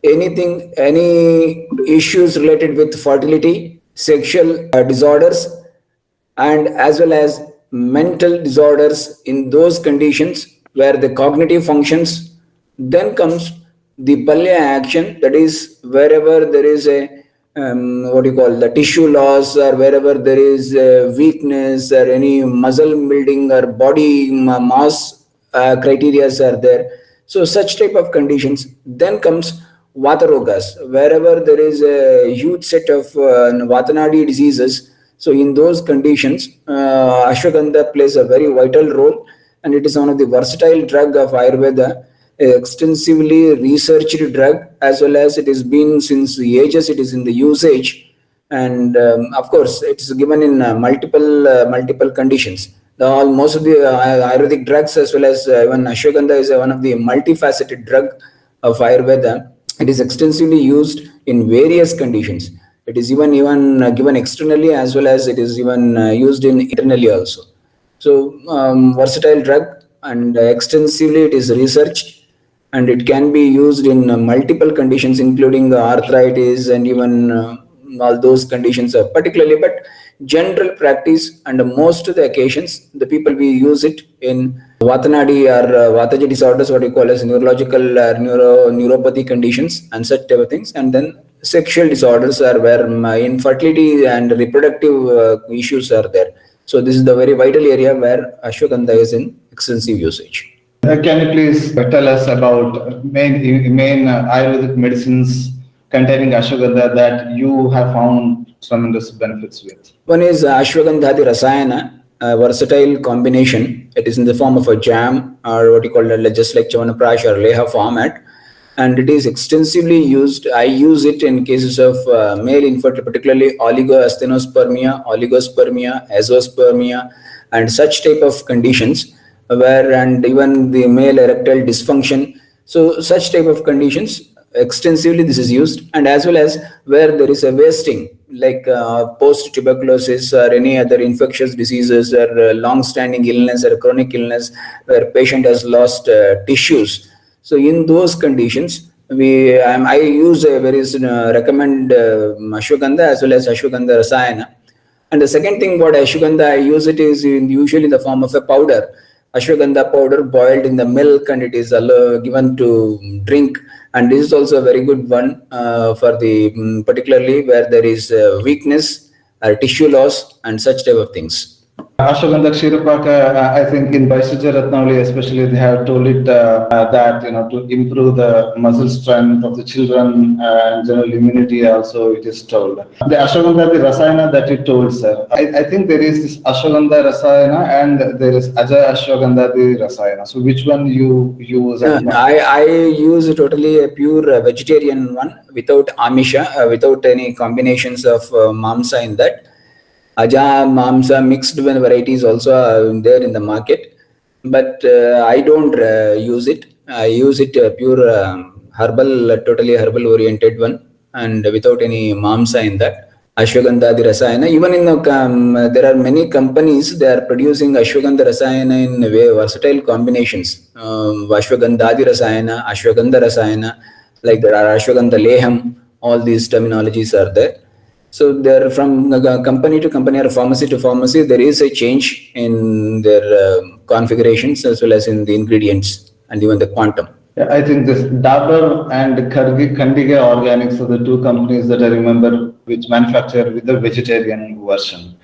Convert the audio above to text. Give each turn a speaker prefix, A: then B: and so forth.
A: anything, any issues related with fertility, sexual disorders, and as well as mental disorders in those conditions where the cognitive functions. Then comes the palya action, that is wherever there is a what do you call the tissue loss, or wherever there is weakness or any muscle building or body mass criteria are there. So such type of conditions. Then comes vata rogas, wherever there is a huge set of vatanadi diseases. So in those conditions, ashwagandha plays a very vital role, and it is one of the versatile drug of Ayurveda, extensively researched drug, as well as it has been since the ages. It is in the usage, and of course it's given in multiple conditions. Most of the Ayurvedic drugs, as well as even ashwagandha, is one of the multifaceted drug of Ayurveda. It is extensively used in various conditions. It is even given externally, as well as it is even used in internally also. So versatile drug, and extensively it is researched, and it can be used in multiple conditions, including arthritis and even all those conditions particularly. But general practice and most of the occasions, the people we use it in vatanadi or vataja disorders, what you call as neurological neuropathy conditions and such type of things. And then sexual disorders are where infertility and reproductive issues are there. So this is the very vital area where ashwagandha is in extensive usage.
B: Can you please tell us about main Ayurvedic medicines containing ashwagandha that you have found tremendous benefits with?
A: One is Ashwagandha Rasayana, a versatile combination. It is in the form of a jam, or what you call it, just like Chyawanprash or Leha format, and it is extensively used. I use it in cases of male infertility, particularly oligospermia, azoospermia, and such type of conditions, where and even the male erectile dysfunction. So such type of conditions, extensively this is used, and as well as where there is a wasting, like post tuberculosis or any other infectious diseases, or long standing illness or chronic illness where patient has lost tissues. So in those conditions, I use a very recommend ashwagandha as well as ashwagandha rasayana. And the second thing what ashwagandha I use it is usually in the form of a powder, ashwagandha powder boiled in the milk, and it is given to drink. And this is also a very good one for the particularly where there is weakness, tissue loss, and such type of things.
B: Ashwagandha Kshirapaka, I think in Vaishnaja Ratnavali especially, they have told it that, to improve the muscle strength of the children and general immunity also, it is told. The Ashwagandha, the Rasayana that you told, sir, I think there is this Ashwagandha Rasayana and there is Ajay Ashwagandha the Rasayana. So which one you use?
A: I use totally a pure vegetarian one, without amisha, without any combinations of mamsa in that. Aja, mamsa, mixed varieties also are there in the market, but I don't use it. I use it pure herbal, totally herbal oriented one, and without any mamsa in that. Ashwagandha the rasayana. Even in the there are many companies, they are producing ashwagandha rasayana in very versatile combinations. Ashwagandha the ashwagandha rasayana, like there are ashwagandha leham. All these terminologies are there. So there, from company to company or pharmacy to pharmacy, there is a change in their configurations as well as in the ingredients and even the quantum.
B: Yeah, I think this Dabur and Kandiga Organics are the two companies that I remember which manufacture with the vegetarian version.